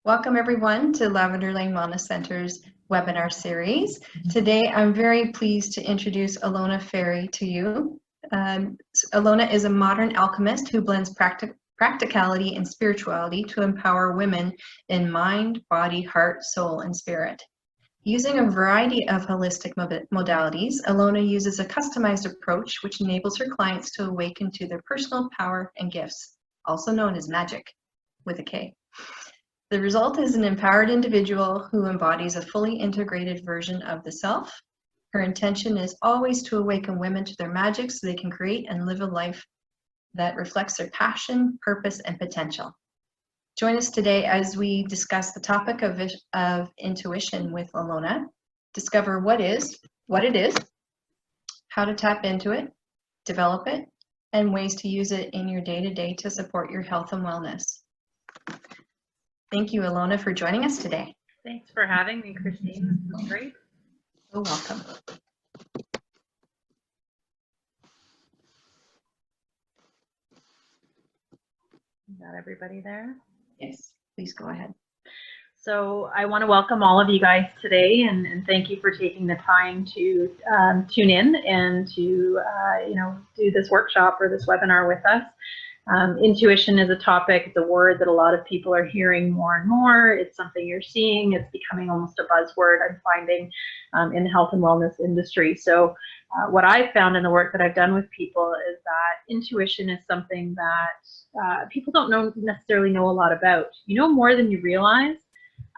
Welcome everyone to Lavender Lane Wellness Center's webinar series. Today I'm very pleased to introduce Ilona Farry to you. Ilona is a modern alchemist who blends practicality and spirituality to empower women in mind, body, heart, soul, and spirit. Using a variety of holistic modalities, Ilona uses a customized approach which enables her clients to awaken to their personal power and gifts, also known as magic, with a K. The result is an empowered individual who embodies a fully integrated version of the self. Her intention is always to awaken women to their magic so they can create and live a life that reflects their passion, purpose, and potential. Join us today as we discuss the topic of intuition with Ilona, discover what it is, how to tap into it, develop it, and ways to use it in your day-to-day to support your health and wellness. Thank you, Ilona, for joining us today. Thanks for having me, Christine. This is great. You're welcome. Got everybody there? Yes, please go ahead. So I want to welcome all of you guys today, and thank you for taking the time to tune in and to do this workshop or this webinar with us. Intuition is a topic, it's a word that a lot of people are hearing more and more. It's something you're seeing. It's becoming almost a buzzword, I'm finding, in the health and wellness industry. So what I've found in the work that I've done with people is that intuition is something that people don't necessarily know a lot about. You know more than you realize,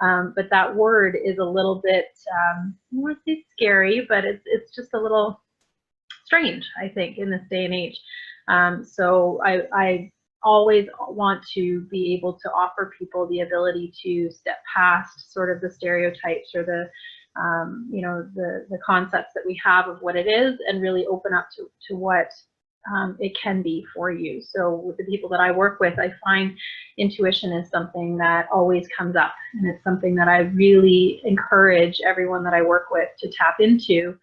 but that word is a little bit, I don't want to say scary, but it's just a little strange, I think, in this day and age. So I always want to be able to offer people the ability to step past sort of the stereotypes or the concepts that we have of what it is and really open up to what it can be for you. So with the people that I work with, I find intuition is something that always comes up, and it's something that I really encourage everyone that I work with to tap into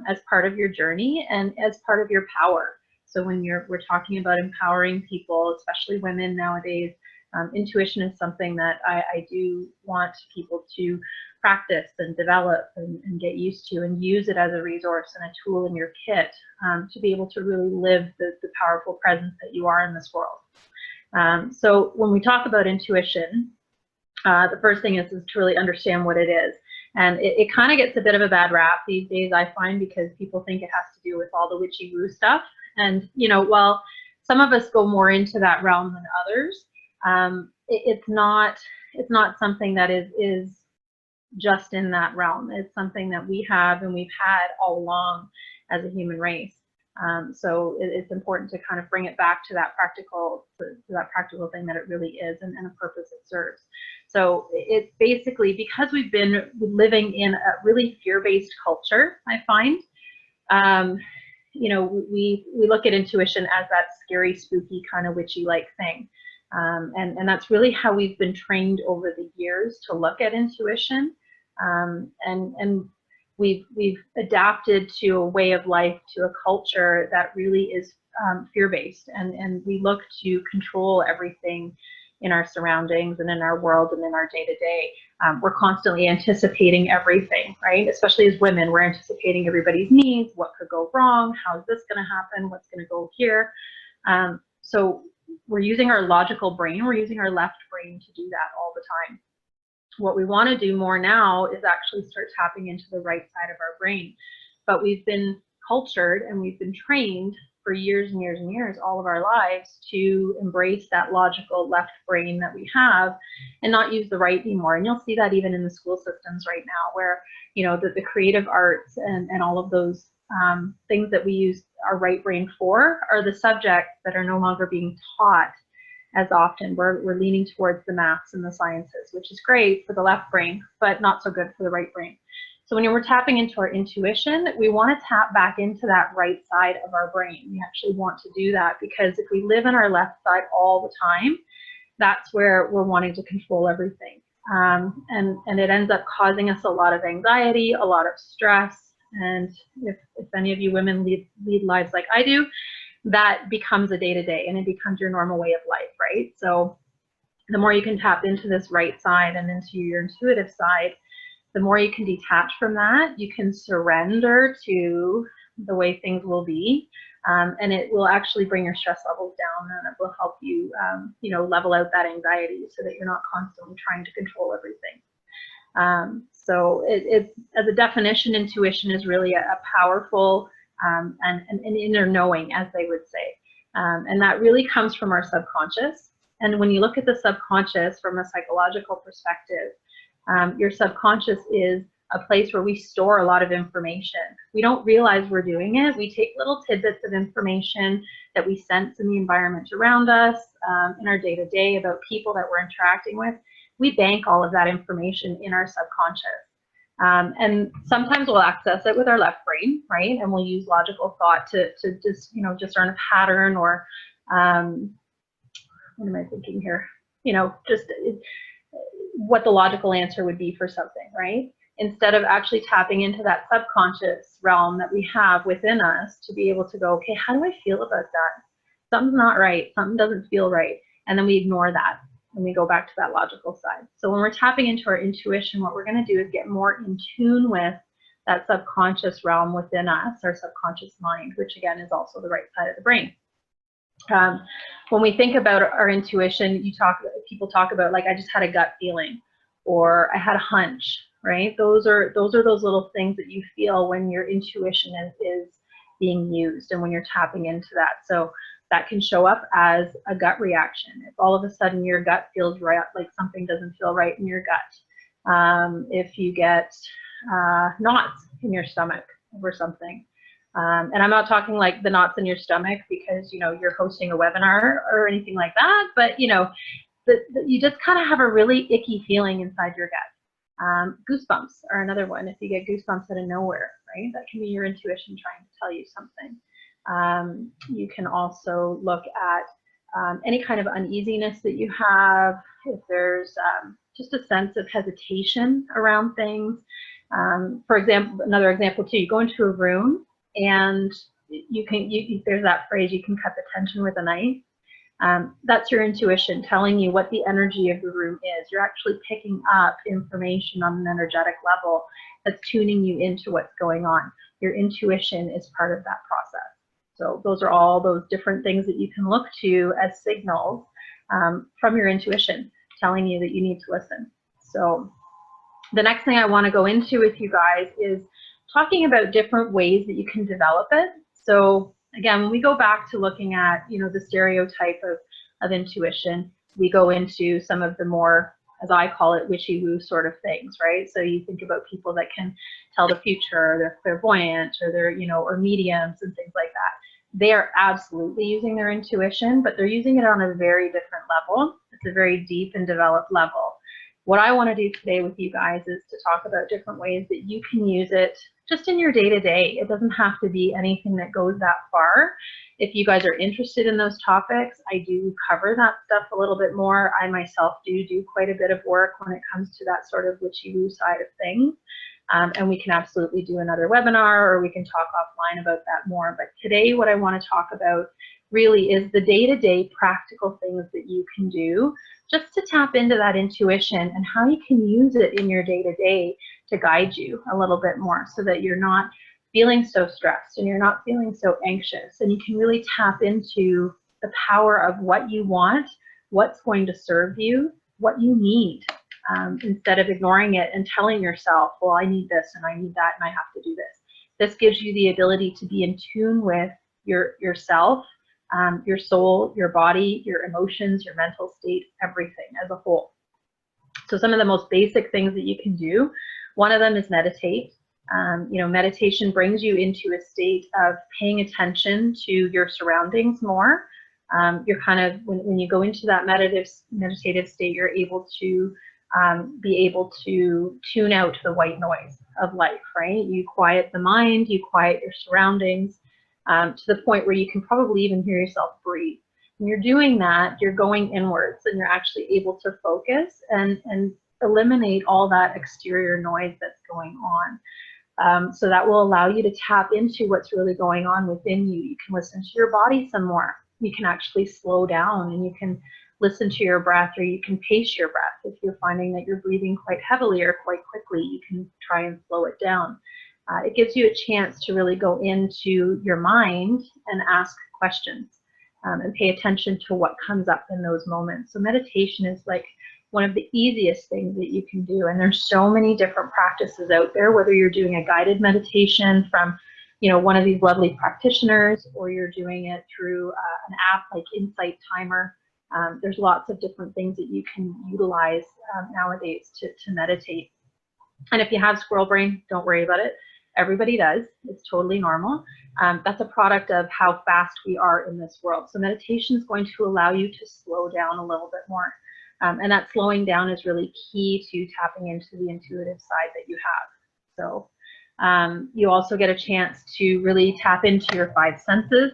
as part of your journey and as part of your power. So when we're talking about empowering people, especially women nowadays, intuition is something that I do want people to practice and develop and get used to, and use it as a resource and a tool in your kit to be able to really live the powerful presence that you are in this world. So when we talk about intuition, the first thing is to really understand what it is. And it kind of gets a bit of a bad rap these days, I find, because people think it has to do with all the witchy-woo stuff. And, while some of us go more into that realm than others, it's not something that is just in that realm. It's something that we have and we've had all along as a human race. So it's important to kind of bring it back to that practical thing that it really is, and the purpose it serves. So it's basically because we've been living in a really fear-based culture, I find. We look at intuition as that scary, spooky, kind of witchy-like thing. And that's really how we've been trained over the years to look at intuition. And we've adapted to a way of life, to a culture that really is fear-based. And we look to control everything in our surroundings and in our world and in our day-to-day. We're constantly anticipating everything, right? Especially as women, we're anticipating everybody's needs, what could go wrong, how is this going to happen, what's going to go here. So we're using our logical brain, we're using our left brain to do that all the time. What we want to do more now is actually start tapping into the right side of our brain. But we've been cultured and we've been trained for years and years and years, all of our lives, to embrace that logical left brain that we have and not use the right anymore. And you'll see that even in the school systems right now, where the creative arts and all of those things that we use our right brain for are the subjects that are no longer being taught as often. We're leaning towards the maths and the sciences, which is great for the left brain, but not so good for the right brain. So when we're tapping into our intuition, we want to tap back into that right side of our brain. We actually want to do that because if we live in our left side all the time, that's where we're wanting to control everything. And it ends up causing us a lot of anxiety, a lot of stress. And if any of you women lead lives like I do, that becomes a day-to-day and it becomes your normal way of life, right? So the more you can tap into this right side and into your intuitive side, the more you can detach from that. You can surrender to the way things will be, and it will actually bring your stress levels down, and it will help you, you know, level out that anxiety so that you're not constantly trying to control everything. So as a definition, intuition is really a powerful and an inner knowing, as they would say, and that really comes from our subconscious. And when you look at the subconscious from a psychological perspective, your subconscious is a place where we store a lot of information. We don't realize we're doing it. We take little tidbits of information that we sense in the environment around us, in our day-to-day, about people that we're interacting with. We bank all of that information in our subconscious. And sometimes we'll access it with our left brain, right? And we'll use logical thought to just, you know, discern a pattern, or what am I thinking here? You know, just what the logical answer would be for something, right? Instead of actually tapping into that subconscious realm that we have within us to be able to go, okay, how do I feel about that? Something's not right, something doesn't feel right. And then we ignore that and we go back to that logical side. So when we're tapping into our intuition, what we're going to do is get more in tune with that subconscious realm within us, our subconscious mind, which again is also the right side of the brain. When we think about our intuition, people talk about, like, I just had a gut feeling, or I had a hunch, right? Those are those little things that you feel when your intuition is being used and when you're tapping into that. So that can show up as a gut reaction. If all of a sudden your gut feels right, like something doesn't feel right in your gut. If you get knots in your stomach over something. And I'm not talking like the knots in your stomach because, you know, you're hosting a webinar or anything like that, but, you know, you just kind of have a really icky feeling inside your gut. Goosebumps are another one. If you get goosebumps out of nowhere, right, that can be your intuition trying to tell you something. You can also look at any kind of uneasiness that you have. If there's just a sense of hesitation around things. For example, another example too, you go into a room and there's that phrase, you can cut the tension with a knife. That's your intuition telling you what the energy of the room is. You're actually picking up information on an energetic level that's tuning you into what's going on. Your intuition is part of that process. So those are all those different things that you can look to as signals from your intuition telling you that you need to listen. So the next thing I want to go into with you guys is talking about different ways that you can develop it. So again, when we go back to looking at, you know, the stereotype of intuition, we go into some of the more, as I call it, wishy-woo sort of things, right? So you think about people that can tell the future, or they're clairvoyant, or they're, you know, or mediums and things like that. They are absolutely using their intuition, but they're using it on a very different level. It's a very deep and developed level. What I want to do today with you guys is to talk about different ways that you can use it just in your day-to-day. It doesn't have to be anything that goes that far. If you guys are interested in those topics, I do cover that stuff a little bit more. I myself do quite a bit of work when it comes to that sort of witchy-woo side of things. And we can absolutely do another webinar, or we can talk offline about that more. But today what I want to talk about really is the day-to-day practical things that you can do just to tap into that intuition and how you can use it in your day-to-day to guide you a little bit more so that you're not feeling so stressed and you're not feeling so anxious, and you can really tap into the power of what you want, what's going to serve you, what you need, instead of ignoring it and telling yourself, well, I need this and I need that and I have to do this. This gives you the ability to be in tune with yourself, your soul, your body, your emotions, your mental state, everything as a whole. So some of the most basic things that you can do, one of them is meditate. You know, meditation brings you into a state of paying attention to your surroundings more. You're kind of, when you go into that meditative state, you're able to be able to tune out the white noise of life, right? You quiet the mind, you quiet your surroundings, to the point where you can probably even hear yourself breathe. When you're doing that, you're going inwards and you're actually able to focus and eliminate all that exterior noise that's going on. So that will allow you to tap into what's really going on within you. You can listen to your body some more. You can actually slow down and you can listen to your breath, or you can pace your breath. If you're finding that you're breathing quite heavily or quite quickly, you can try and slow it down. It gives you a chance to really go into your mind and ask questions and pay attention to what comes up in those moments. So meditation is like one of the easiest things that you can do. And there's so many different practices out there, whether you're doing a guided meditation from, you know, one of these lovely practitioners, or you're doing it through an app like Insight Timer. There's lots of different things that you can utilize nowadays to meditate. And if you have squirrel brain, don't worry about it. Everybody does. It's totally normal. That's a product of how fast we are in this world. So meditation is going to allow you to slow down a little bit more. And that slowing down is really key to tapping into the intuitive side that you have. So you also get a chance to really tap into your 5 senses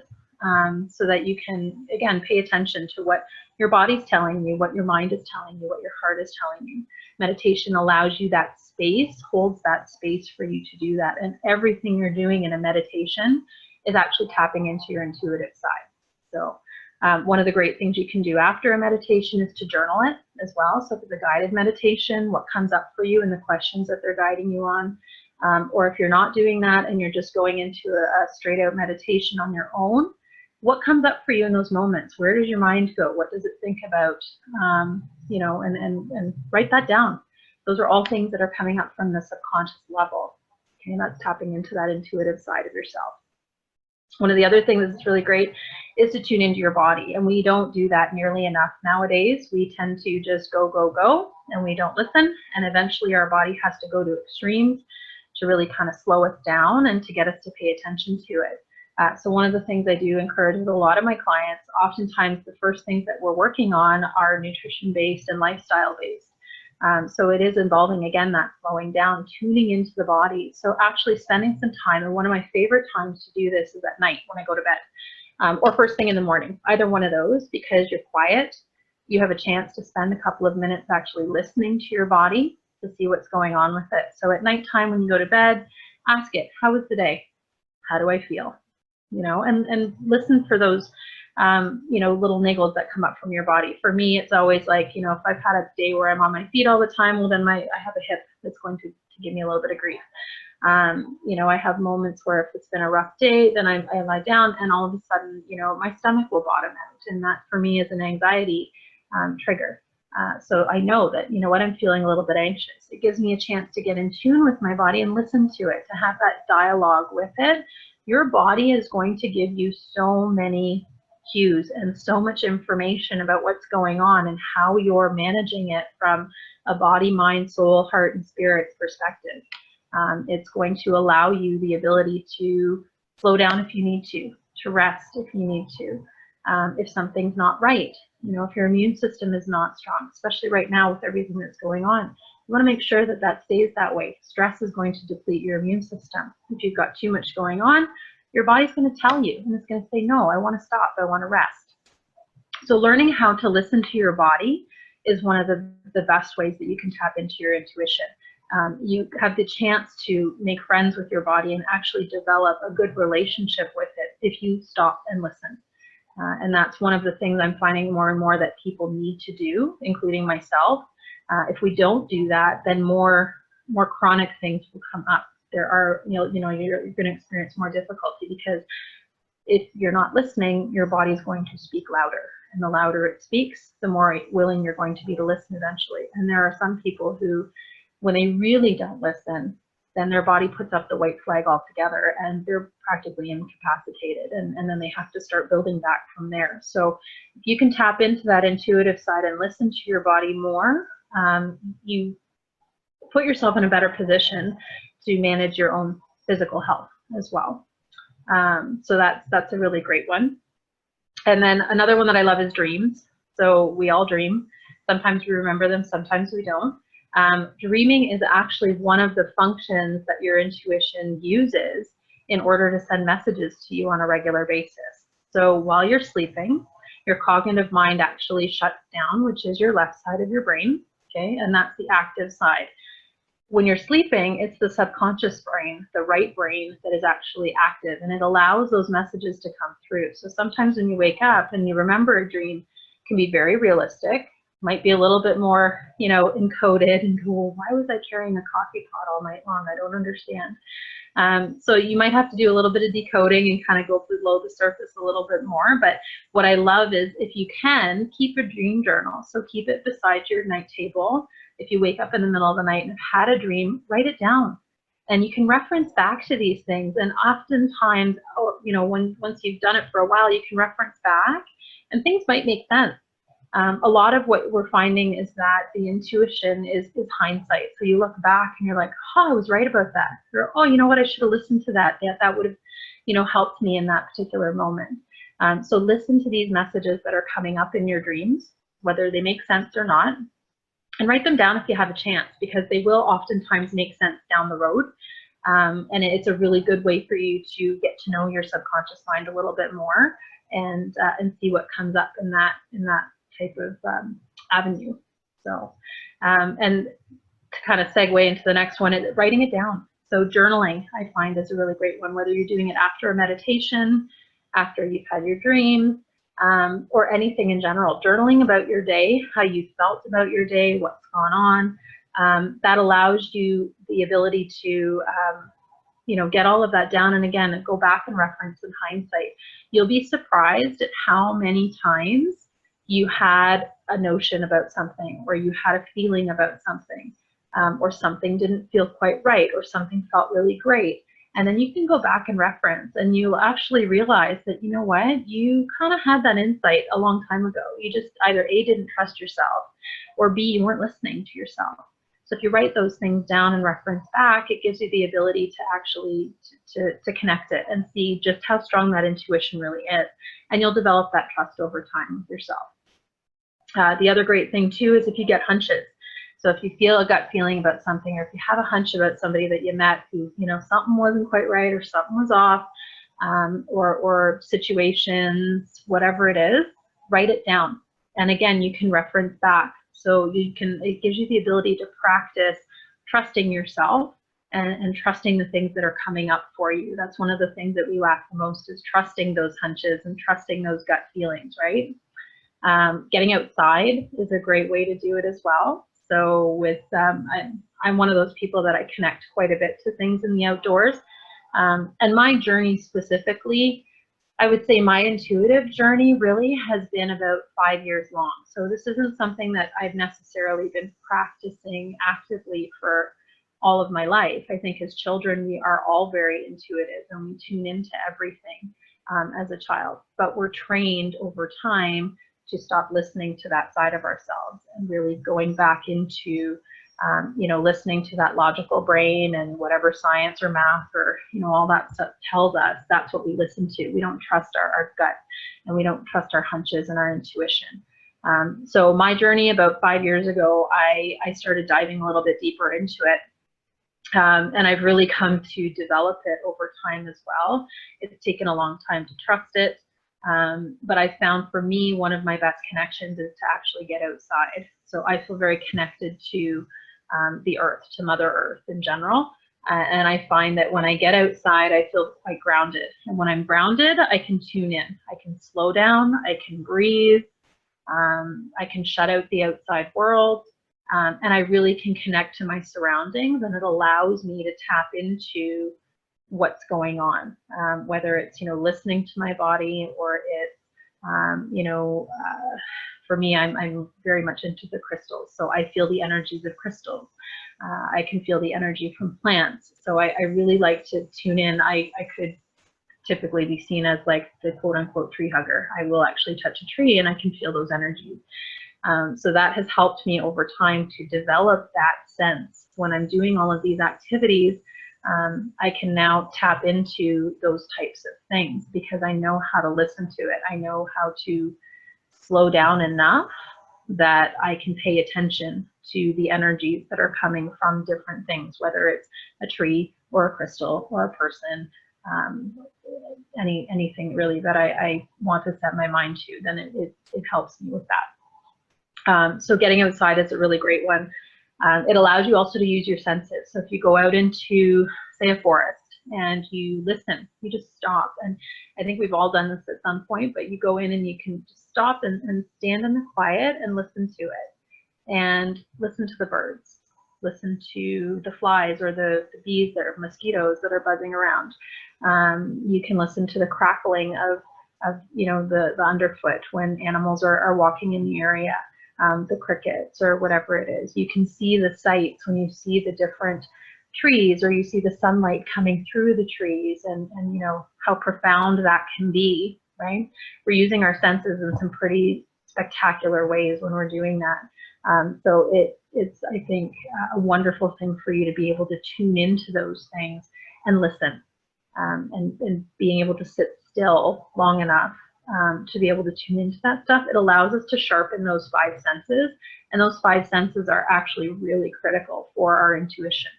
so that you can, again, pay attention to what your body's telling you, what your mind is telling you, what your heart is telling you. Meditation allows you that space, holds that space for you to do that. And everything you're doing in a meditation is actually tapping into your intuitive side. So one of the great things you can do after a meditation is to journal it as well. So if it's a guided meditation, what comes up for you and the questions that they're guiding you on. Or if you're not doing that and you're just going into a straight out meditation on your own, what comes up for you in those moments? Where does your mind go? What does it think about? You know, and write that down. Those are all things that are coming up from the subconscious level. Okay, and that's tapping into that intuitive side of yourself. One of the other things that's really great is to tune into your body, and we don't do that nearly enough nowadays. We tend to just go, go, go, and we don't listen, and eventually our body has to go to extremes to really kind of slow us down and to get us to pay attention to it. So one of the things I do encourage with a lot of my clients, oftentimes the first things that we're working on are nutrition-based and lifestyle-based. So it is involving, again, that slowing down, tuning into the body. So actually spending some time, and one of my favorite times to do this is at night when I go to bed, or first thing in the morning, either one of those, because you're quiet. You have a chance to spend a couple of minutes actually listening to your body to see what's going on with it. So at nighttime when you go to bed, ask it, how was the day? How do I feel? You know, and listen for those, you know, little niggles that come up from your body. For me, it's always like, you know, if I've had a day where I'm on my feet all the time, well, then I have a hip that's going to give me a little bit of grief. You know, I have moments where if it's been a rough day, then I lie down and all of a sudden, you know, my stomach will bottom out. And that for me is an anxiety trigger. So I know that, you know what, I'm feeling a little bit anxious. It gives me a chance to get in tune with my body and listen to it, to have that dialogue with it. Your body is going to give you so many cues and so much information about what's going on and how you're managing it from a body, mind, soul, heart, and spirit perspective. It's going to allow you the ability to slow down if you need to rest if you need to, if something's not right. You know, if your immune system is not strong, especially right now with everything that's going on, you want to make sure that that stays that way. Stress is going to deplete your immune system. If you've got too much going on, your body's going to tell you, and it's going to say, no, I want to stop, I want to rest. So learning how to listen to your body is one of the best ways that you can tap into your intuition. You have the chance to make friends with your body and actually develop a good relationship with it if you stop and listen. And that's one of the things I'm finding more and more that people need to do, including myself. If we don't do that, then more chronic things will come up. There are, you're going to experience more difficulty, because if you're not listening, your body's going to speak louder. And the louder it speaks, the more willing you're going to be to listen eventually. And there are some people who, when they really don't listen, then their body puts up the white flag altogether and they're practically incapacitated, and then they have to start building back from there. So if you can tap into that intuitive side and listen to your body more, you put yourself in a better position to manage your own physical health as well. So that's a really great one. And then another one that I love is dreams. So we all dream. Sometimes we remember them, sometimes we don't. Dreaming is actually one of the functions that your intuition uses in order to send messages to you on a regular basis. So while you're sleeping, your cognitive mind actually shuts down, which is your left side of your brain, okay? And that's the active side. When you're sleeping, it's the subconscious brain, the right brain, that is actually active, and it allows those messages to come through. So sometimes when you wake up and you remember a dream, can be very realistic, might be a little bit more, you know, encoded and go, well, why was I carrying a coffee pot all night long? I don't understand. So you might have to do a little bit of decoding and kind of go below the surface a little bit more. But what I love is if you can, keep a dream journal. So keep it beside your night table. If you wake up in the middle of the night and have had a dream, write it down. And you can reference back to these things. And oftentimes, you know, once you've done it for a while, you can reference back and things might make sense. A lot of what we're finding is that the intuition is hindsight. So you look back and you're like, oh, I was right about that. Or, oh, you know what, I should have listened to that. That would have, you know, helped me in that particular moment. So listen to these messages that are coming up in your dreams, whether they make sense or not, and write them down if you have a chance, because they will oftentimes make sense down the road. And it's a really good way for you to get to know your subconscious mind a little bit more and see what comes up in that type of avenue. So, and to kind of segue into the next one, is writing it down. So journaling, I find, is a really great one, whether you're doing it after a meditation, after you've had your dream, or anything in general. Journaling about your day, how you felt about your day, what's gone on, that allows you the ability to you know, get all of that down, and again, go back and reference in hindsight. You'll be surprised at how many times you had a notion about something, or you had a feeling about something, or something didn't feel quite right, or something felt really great. And then you can go back and reference, and you'll actually realize that, you know what, you kind of had that insight a long time ago. You just either A, didn't trust yourself, or B, you weren't listening to yourself. So if you write those things down and reference back, it gives you the ability to actually to connect it and see just how strong that intuition really is. And you'll develop that trust over time with yourself. The other great thing too is if you get hunches. So if you feel a gut feeling about something, or if you have a hunch about somebody that you met who, you know, something wasn't quite right or something was off, or situations, whatever it is, write it down. And again, you can reference back. So it gives you the ability to practice trusting yourself and trusting the things that are coming up for you. That's one of the things that we lack the most, is trusting those hunches and trusting those gut feelings, right? Getting outside is a great way to do it as well. So with, I'm one of those people that I connect quite a bit to things in the outdoors. And my journey specifically, I would say my intuitive journey really has been about 5 years long. So this isn't something that I've necessarily been practicing actively for all of my life. I think as children, we are all very intuitive and we tune into everything as a child, but we're trained over time to stop listening to that side of ourselves and really going back into, you know, listening to that logical brain and whatever science or math or, you know, all that stuff tells us. That's what we listen to. We don't trust our gut, and we don't trust our hunches and our intuition. So my journey about 5 years ago, I started diving a little bit deeper into it. And I've really come to develop it over time as well. It's taken a long time to trust it. But I found for me, one of my best connections is to actually get outside. So I feel very connected to the earth, to Mother Earth in general. And I find that when I get outside, I feel quite grounded. And when I'm grounded, I can tune in. I can slow down. I can breathe. I can shut out the outside world. And I really can connect to my surroundings, and it allows me to tap into what's going on, whether it's, you know, listening to my body, or it's, you know, for me, I'm very much into the crystals. So I feel the energies of crystals. I can feel the energy from plants. So I really like to tune in. I could typically be seen as like the quote unquote tree hugger. I will actually touch a tree and I can feel those energies. So that has helped me over time to develop that sense. When I'm doing all of these activities, I can now tap into those types of things because I know how to listen to it. I know how to slow down enough that I can pay attention to the energies that are coming from different things, whether it's a tree or a crystal or a person, anything really that I want to set my mind to, then it helps me with that. So getting outside is a really great one. It allows you also to use your senses. So if you go out into, say, a forest, and you listen. You just stop. And I think we've all done this at some point, but you go in and you can just stop and stand in the quiet and listen to it, and listen to the birds, listen to the flies or the bees or mosquitoes that are buzzing around. You can listen to the crackling of you know, the underfoot when animals are walking in the area, the crickets or whatever it is. You can see the sights when you see the different trees, or you see the sunlight coming through the trees, and you know how profound that can be, right? We're using our senses in some pretty spectacular ways when we're doing that. So it's, I think, a wonderful thing for you to be able to tune into those things and listen, and being able to sit still long enough to be able to tune into that stuff. It allows us to sharpen those 5 senses, and those 5 senses are actually really critical for our intuition.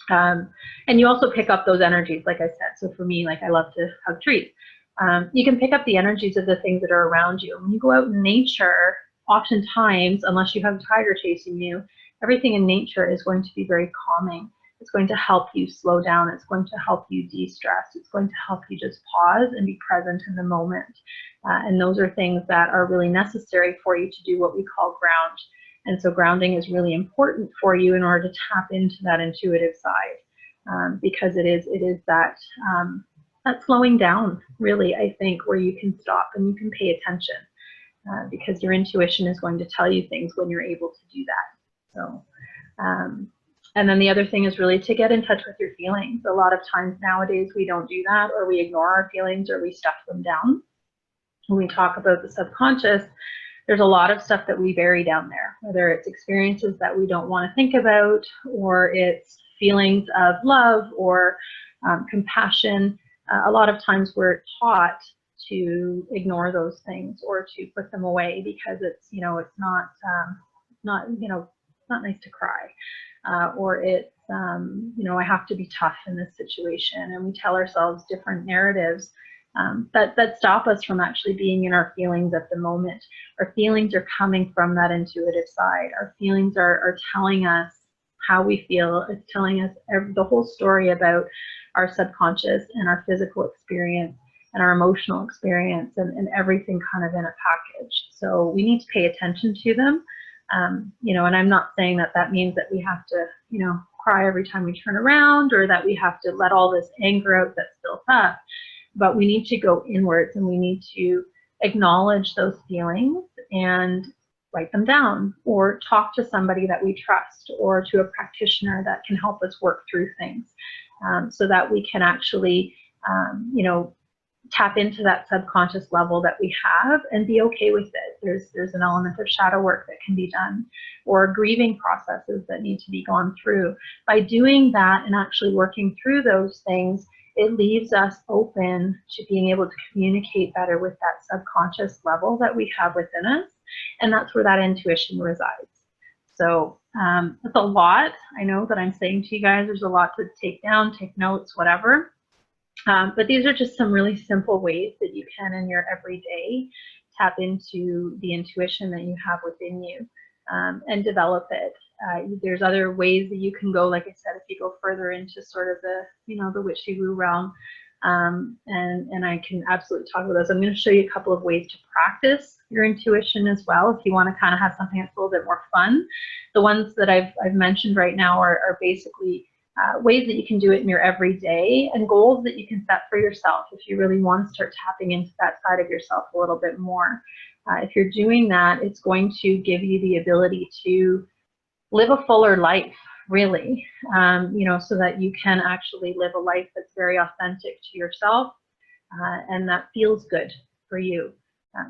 And you also pick up those energies, like I said. So for me, like, I love to hug trees. You can pick up the energies of the things that are around you. When you go out in nature, oftentimes, unless you have a tiger chasing you, everything in nature is going to be very calming. It's going to help you slow down. It's going to help you de-stress. It's going to help you just pause and be present in the moment. And those are things that are really necessary for you to do what we call ground. And so grounding is really important for you in order to tap into that intuitive side, because it is that slowing down, really, I think, where you can stop and you can pay attention, because your intuition is going to tell you things when you're able to do that. So, and then the other thing is really to get in touch with your feelings. A lot of times nowadays we don't do that, or we ignore our feelings, or we stuff them down. When we talk about the subconscious, there's a lot of stuff that we bury down there, whether it's experiences that we don't want to think about, or it's feelings of love or compassion. A lot of times we're taught to ignore those things or to put them away because it's, you know, it's not you know, it's not nice to cry, or it's, you know, I have to be tough in this situation, and we tell ourselves different narratives that stop us from actually being in our feelings at the moment. Our feelings are coming from that intuitive side. Our feelings are telling us how we feel. It's telling us the whole story about our subconscious and our physical experience and our emotional experience, and everything kind of in a package. So we need to pay attention to them. You know, and I'm not saying that that means that we have to, you know, cry every time we turn around, or that we have to let all this anger out that's built up. But we need to go inwards, and we need to acknowledge those feelings and write them down, or talk to somebody that we trust, or to a practitioner that can help us work through things, so that we can actually, you know, tap into that subconscious level that we have and be okay with it. There's an element of shadow work that can be done, or grieving processes that need to be gone through. By doing that and actually working through those things, it leaves us open to being able to communicate better with that subconscious level that we have within us. And that's where that intuition resides. So it's a lot, I know, that I'm saying to you guys. There's a lot to take down, take notes, whatever. But these are just some really simple ways that you can, in your everyday, tap into the intuition that you have within you, and develop it. There's other ways that you can go, like I said, if you go further into sort of the, you know, the witchy woo realm, and I can absolutely talk about those. I'm going to show you a couple of ways to practice your intuition as well, if you want to kind of have something that's a little bit more fun. The ones that I've mentioned right now are basically ways that you can do it in your everyday, and goals that you can set for yourself if you really want to start tapping into that side of yourself a little bit more. If you're doing that, it's going to give you the ability to live a fuller life, really, you know, so that you can actually live a life that's very authentic to yourself, and that feels good for you.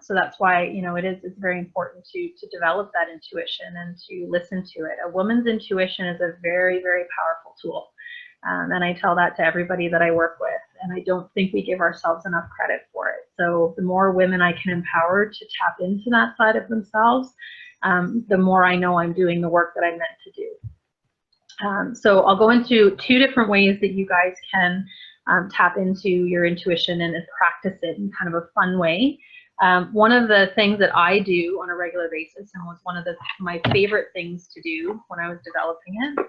So that's why, you know, it's very important to develop that intuition and to listen to it. A woman's intuition is a very, very powerful tool. And I tell that to everybody that I work with, and I don't think we give ourselves enough credit for it. So the more women I can empower to tap into that side of themselves, the more I know I'm doing the work that I'm meant to do. So I'll go into 2 different ways that you guys can tap into your intuition and practice it in kind of a fun way. One of the things that I do on a regular basis, and was one of my favorite things to do when I was developing it,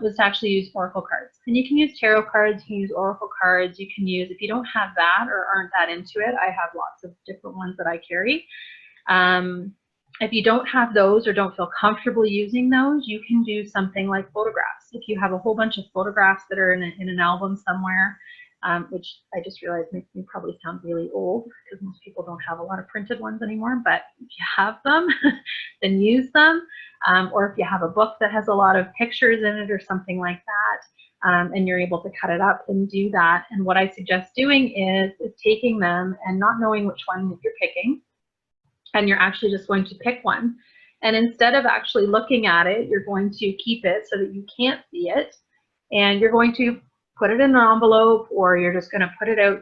was to actually use oracle cards. And you can use tarot cards, you can use oracle cards, you can use, if you don't have that or aren't that into it, I have lots of different ones that I carry. If you don't have those or don't feel comfortable using those, you can do something like photographs. If you have a whole bunch of photographs that are in an album somewhere, which I just realized makes me probably sound really old because most people don't have a lot of printed ones anymore, but if you have them, then use them. Or if you have a book that has a lot of pictures in it or something like that, and you're able to cut it up, then do that. And what I suggest doing is taking them and not knowing which one that you're picking, and you're actually just going to pick one. And instead of actually looking at it, you're going to keep it so that you can't see it, and you're going to put it in an envelope, or you're just going to put it out,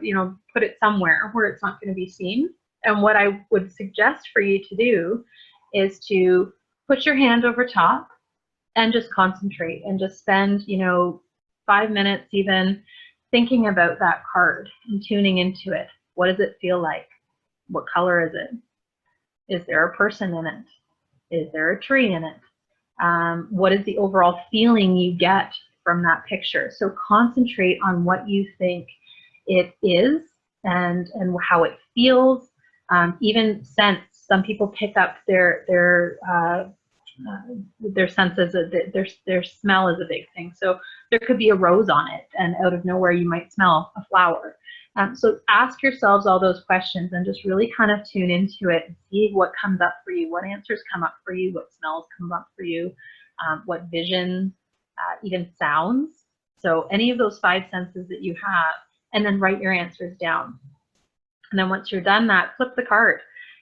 put it somewhere where it's not going to be seen. And what I would suggest for you to do is to put your hand over top and just concentrate and just spend, 5 minutes even thinking about that card and tuning into it. What does it feel like? What color is it? Is there a person in it? Is there a tree in it? What is the overall feeling you get from that picture? So concentrate on what you think it is and how it feels. Even sense. Some people pick up their senses. Their smell is a big thing. So there could be a rose on it, and out of nowhere you might smell a flower. So ask yourselves all those questions and just really kind of tune into it and see what comes up for you, what answers come up for you, what smells come up for you, what vision, even sounds. So any of those 5 senses that you have, and then write your answers down. And then once you're done that, flip the card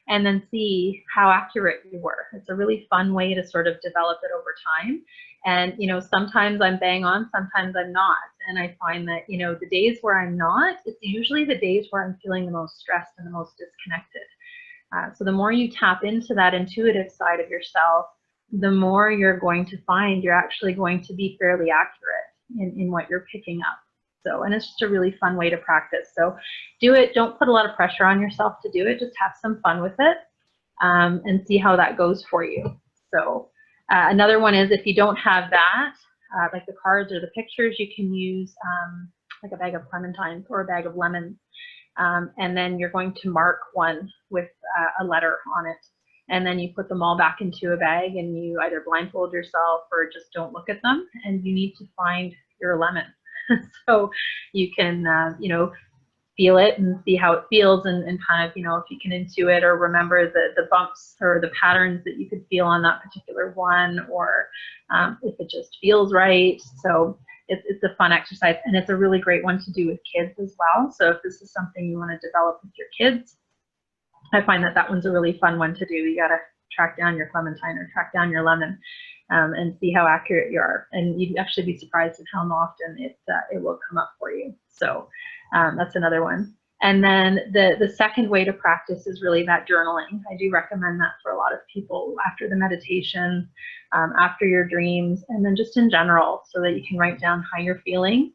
and then see how accurate you were. It's a really fun way to sort of develop it over time. And, sometimes I'm bang on, sometimes I'm not. And I find that, the days where I'm not, it's usually the days where I'm feeling the most stressed and the most disconnected. So the more you tap into that intuitive side of yourself, the more you're going to find you're actually going to be fairly accurate in what you're picking up. So, and it's just a really fun way to practice. So do it. Don't put a lot of pressure on yourself to do it. Just have some fun with it, and see how that goes for you. So another one is, if you don't have that, like the cards or the pictures, you can use like a bag of clementines or a bag of lemons. And then you're going to mark one with a letter on it. And then you put them all back into a bag, and you either blindfold yourself or just don't look at them. And you need to find your lemon. So you can, feel it and see how it feels, and kind of, if you can intuit or remember the bumps or the patterns that you could feel on that particular one, or if it just feels right. So it's a fun exercise, and it's a really great one to do with kids as well. So if this is something you want to develop with your kids, I find that one's a really fun one to do. You got to track down your clementine or track down your lemon, and see how accurate you are. And you'd actually be surprised at how often it will come up for you. So that's another one. And then the second way to practice is really that journaling. I do recommend that for a lot of people after the meditation, after your dreams, and then just in general, so that you can write down how you're feeling,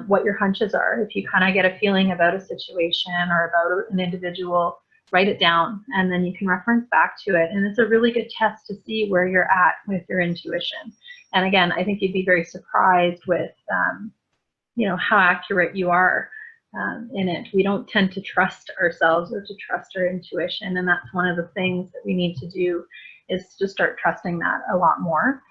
what your hunches are. If you kind of get a feeling about a situation or about an individual, write it down, and then you can reference back to it. And it's a really good test to see where you're at with your intuition. And again, I think you'd be very surprised with, how accurate you are in it. We don't tend to trust ourselves or to trust our intuition. And that's one of the things that we need to do, is to start trusting that a lot more.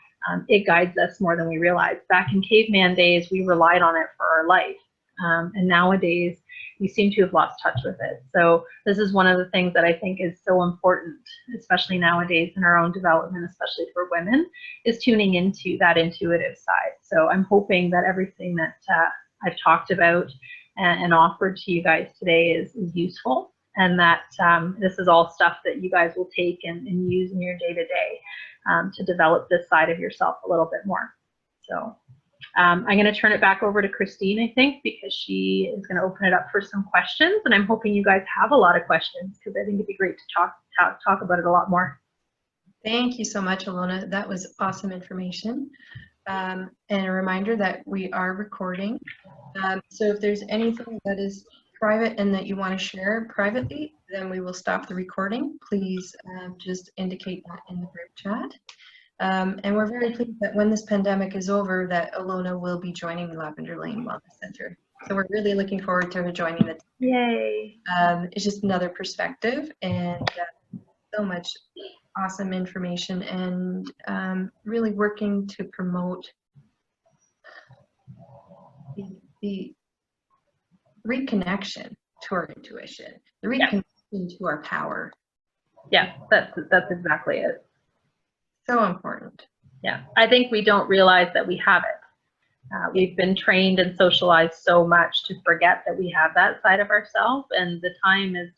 It guides us more than we realize. Back in caveman days, we relied on it for our life. And nowadays, we seem to have lost touch with it. So this is one of the things that I think is so important, especially nowadays in our own development, especially for women, is tuning into that intuitive side. So I'm hoping that everything that I've talked about and offered to you guys today is useful, and that this is all stuff that you guys will take and use in your day-to-day to develop this side of yourself a little bit more. So I'm going to turn it back over to Christine, I think, because she is going to open it up for some questions, and I'm hoping you guys have a lot of questions, because I think it'd be great to talk about it a lot more. Thank you so much, Ilona. That was awesome information. And a reminder that we are recording. So if there's anything that is private and that you want to share privately, then we will stop the recording. Please just indicate that in the group chat. And we're very pleased that when this pandemic is over, that Ilona will be joining Lavender Lane Wellness Center. So we're really looking forward to her joining the team. Yay. It's just another perspective, and so much awesome information, and really working to promote the reconnection to our intuition, the reconnection to our power. Yeah, that's exactly it. So important. Yeah, I think we don't realize that we have it. We've been trained and socialized so much to forget that we have that side of ourselves, and the time is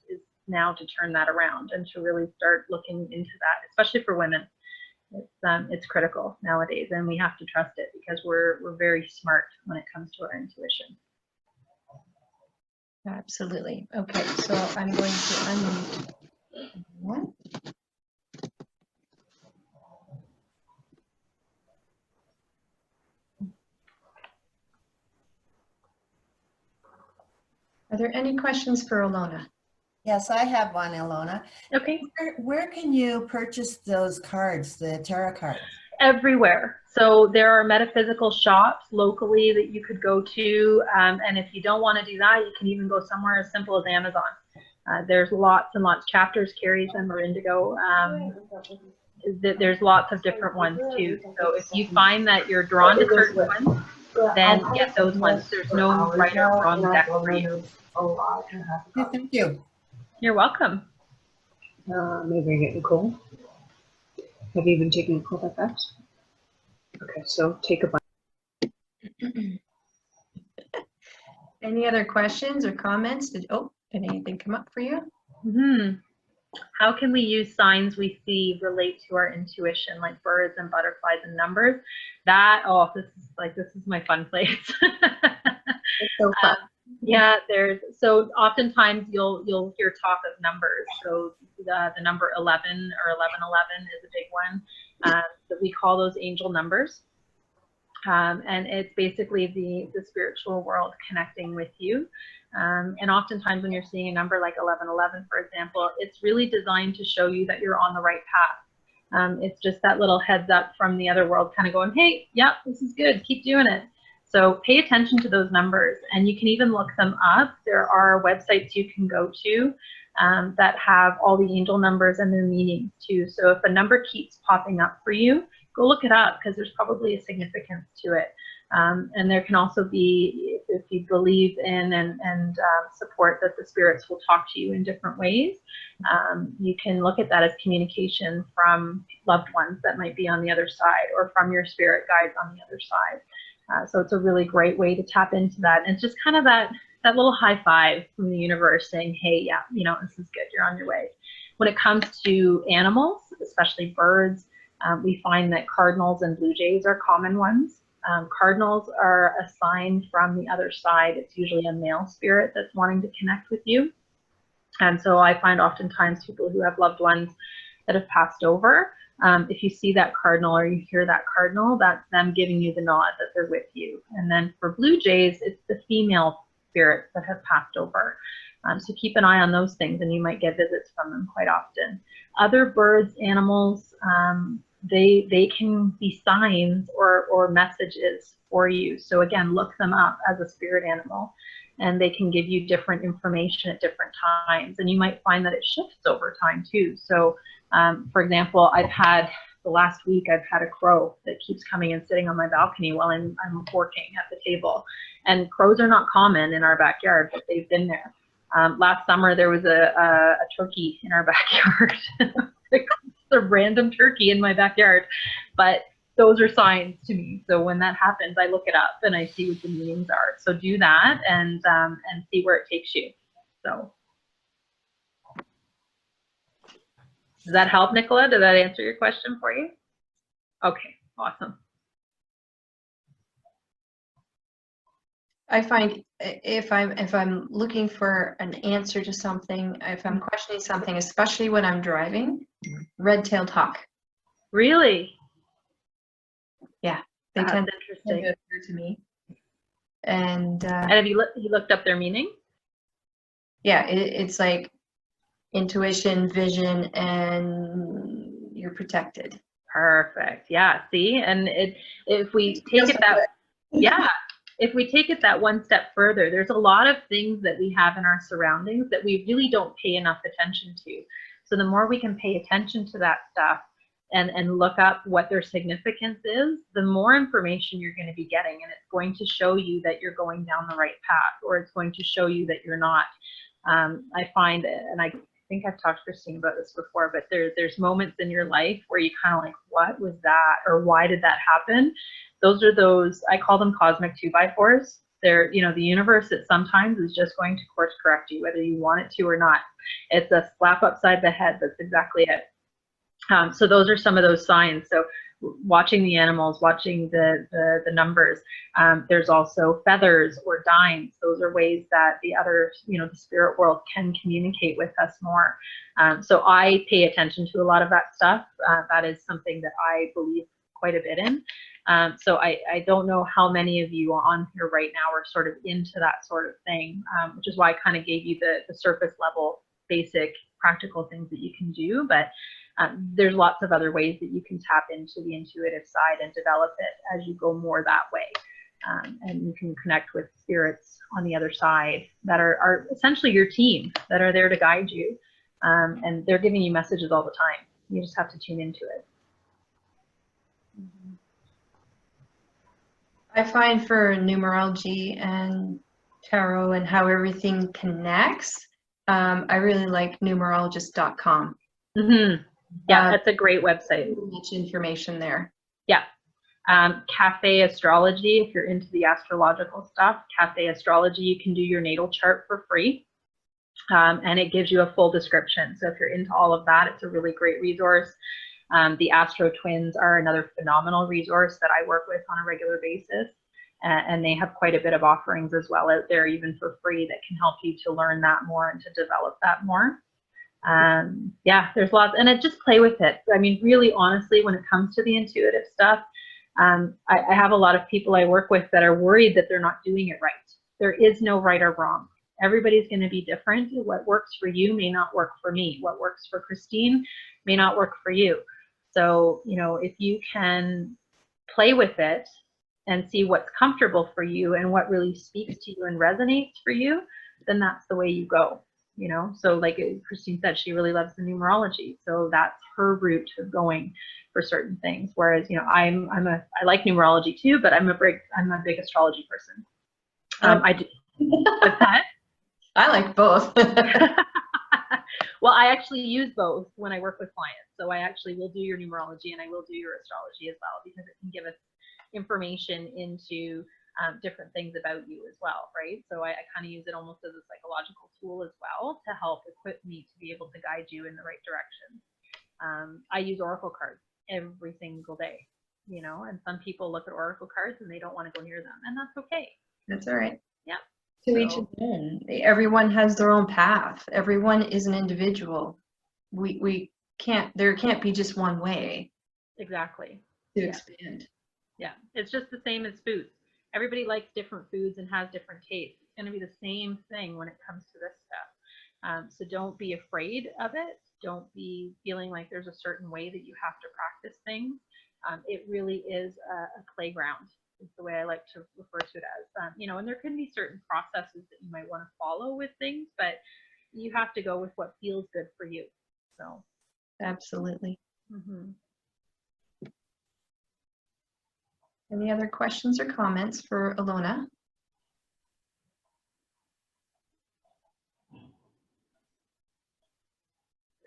now to turn that around and to really start looking into that, especially for women. It's critical nowadays, and we have to trust it because we're very smart when it comes to our intuition. Absolutely. Okay, so I'm going to unmute one. Are there any questions for Ilona? Yes, I have one, Ilona. Okay. Where can you purchase those cards, the tarot cards? Everywhere. So there are metaphysical shops locally that you could go to, and if you don't want to do that, you can even go somewhere as simple as Amazon. There's lots and lots. Chapters carries them, or Indigo. There's lots of different ones too. So if you find that you're drawn to certain ones, then get those ones. There's no right or wrong deck for you. Okay, thank you. You're welcome. Maybe I get Nicole. Have you been taking Nicole that fast? Okay, so take a bite. Any other questions or comments? Did anything come up for you? How can we use signs we see relate to our intuition, like birds and butterflies and numbers? This is my fun place. It's so fun. Yeah, so oftentimes you'll hear talk of numbers. So the number 11 or 1111 is a big one. That we call those angel numbers. And it's basically the spiritual world connecting with you. And oftentimes when you're seeing a number like 1111, for example, it's really designed to show you that you're on the right path. It's just that little heads up from the other world kind of going, hey, yeah, this is good, keep doing it. So pay attention to those numbers, and you can even look them up. There are websites you can go to that have all the angel numbers and their meanings too. So if a number keeps popping up for you, go look it up, because there's probably a significance to it. And there can also be, if you believe in and support that the spirits will talk to you in different ways, you can look at that as communication from loved ones that might be on the other side, or from your spirit guides on the other side. So it's a really great way to tap into that. And it's just kind of that little high five from the universe saying, hey, yeah, this is good, you're on your way. When it comes to animals, especially birds, we find that cardinals and blue jays are common ones. Cardinals are a sign from the other side. It's usually a male spirit that's wanting to connect with you. And so I find oftentimes people who have loved ones that have passed over, if you see that cardinal or you hear that cardinal, that's them giving you the nod that they're with you. And then for blue jays, it's the female spirits that have passed over. So keep an eye on those things, and you might get visits from them quite often. Other birds, animals, they can be signs or messages for you. So again, look them up as a spirit animal, and they can give you different information at different times. And you might find that it shifts over time too. So for example, the last week I've had a crow that keeps coming and sitting on my balcony while I'm working at the table. And crows are not common in our backyard, but they've been there. Last summer there was a turkey in our backyard. A random turkey in my backyard, but those are signs to me. So when that happens, I look it up and I see what the meanings are. So do that and see where it takes you. So does that help, Nicola? Did that answer your question for you? Okay, awesome. I find if I'm looking for an answer to something, if I'm questioning something, especially when I'm driving, red-tailed hawk. Really? Yeah, they That's tend interesting. to appear to me. And have you looked up their meaning? Yeah, it's like intuition, vision, and you're protected. Perfect. Yeah. See, and if we take it that, yeah, if we take it that one step further, there's a lot of things that we have in our surroundings that we really don't pay enough attention to. So the more we can pay attention to that stuff and look up what their significance is, the more information you're going to be getting, and it's going to show you that you're going down the right path, or it's going to show you that you're not. I find, and I think I've talked to Christine about this before, but there's moments in your life where you kind of like, what was that? Or why did that happen? Those are those, I call them cosmic 2x4s. They're, you know, the universe at sometimes is just going to course correct you, whether you want it to or not. It's a slap upside the head. That's exactly it. So those are some of those signs. So watching the animals, watching the numbers. There's also feathers or dimes. Those are ways that the other, you know, the spirit world can communicate with us more. So I pay attention to a lot of that stuff. That is something that I believe quite a bit in. So I don't know how many of you on here right now are sort of into that sort of thing, which is why I kind of gave you the surface level, basic, practical things that you can do. But there's lots of other ways that you can tap into the intuitive side and develop it as you go more that way. And you can connect with spirits on the other side that are essentially your team, that are there to guide you. And they're giving you messages all the time. You just have to tune into it. I find for numerology and tarot and how everything connects, I really like numerologist.com. Mm-hmm. Yeah, that's a great website. Much information there. Yeah. Cafe Astrology, if you're into the astrological stuff, Cafe Astrology, you can do your natal chart for free. And it gives you a full description. So if you're into all of that, it's a really great resource. The Astro Twins are another phenomenal resource that I work with on a regular basis. And they have quite a bit of offerings as well out there, even for free, that can help you to learn that more and to develop that more. Yeah, there's lots, and just play with it. I mean, really, honestly, when it comes to the intuitive stuff, I have a lot of people I work with that are worried that they're not doing it right. There is no right or wrong. Everybody's going to be different. What works for you may not work for me. What works for Christine may not work for you. So, you know, if you can play with it and see what's comfortable for you and what really speaks to you and resonates for you, then that's the way you go. You know, so like Christine said, she really loves the numerology, so that's her route of going for certain things. Whereas, you know, I like numerology too, but I'm a big astrology person. I do. What's that? I like both. Well, I actually use both when I work with clients. So I actually will do your numerology and I will do your astrology as well, because it can give us information into different things about you as well, right? So I kind of use it almost as a psychological tool as well to help equip me to be able to guide you in the right direction. I use oracle cards every single day, you know, and some people look at oracle cards and they don't want to go near them, and that's okay. That's all right. Yeah. To each his own. Everyone has their own path. Everyone is an individual. There can't be just one way. Exactly. To expand. Yeah, it's just the same as foods. Everybody likes different foods and has different tastes. It's going to be the same thing when it comes to this stuff. So don't be afraid of it. Don't be feeling like there's a certain way that you have to practice things. It really is a playground, is the way I like to refer to it as. You know, and there can be certain processes that you might want to follow with things, but you have to go with what feels good for you. So, absolutely. Mm-hmm. Any other questions or comments for Ilona?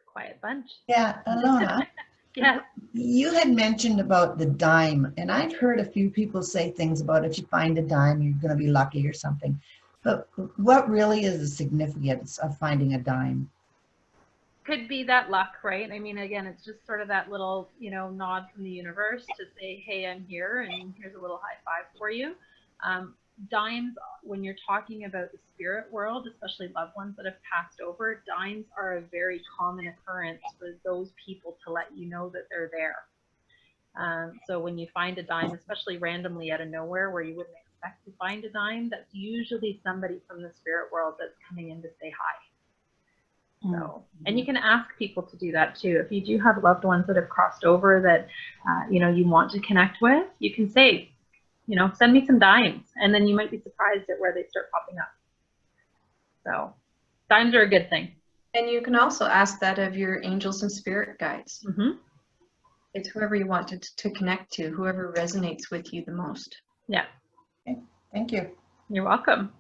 Quiet bunch. Yeah, Ilona. Yeah. You had mentioned about the dime, and I've heard a few people say things about if you find a dime, you're going to be lucky or something. But what really is the significance of finding a dime? Could be that luck, right? I mean, again, it's just sort of that little, you know, nod from the universe to say, hey, I'm here, and here's a little high five for you. Dimes, when you're talking about the spirit world, especially loved ones that have passed over, dimes are a very common occurrence for those people to let you know that they're there. So when you find a dime, especially randomly out of nowhere where you wouldn't expect to find a dime, that's usually somebody from the spirit world that's coming in to say hi. So, and you can ask people to do that too. If you do have loved ones that have crossed over that, you know, you want to connect with, you can say, you know, send me some dimes, and then you might be surprised at where they start popping up. So dimes are a good thing. And you can also ask that of your angels and spirit guides. Mm-hmm. It's whoever you want to connect to, whoever resonates with you the most. Yeah. Okay. Thank you. You're welcome.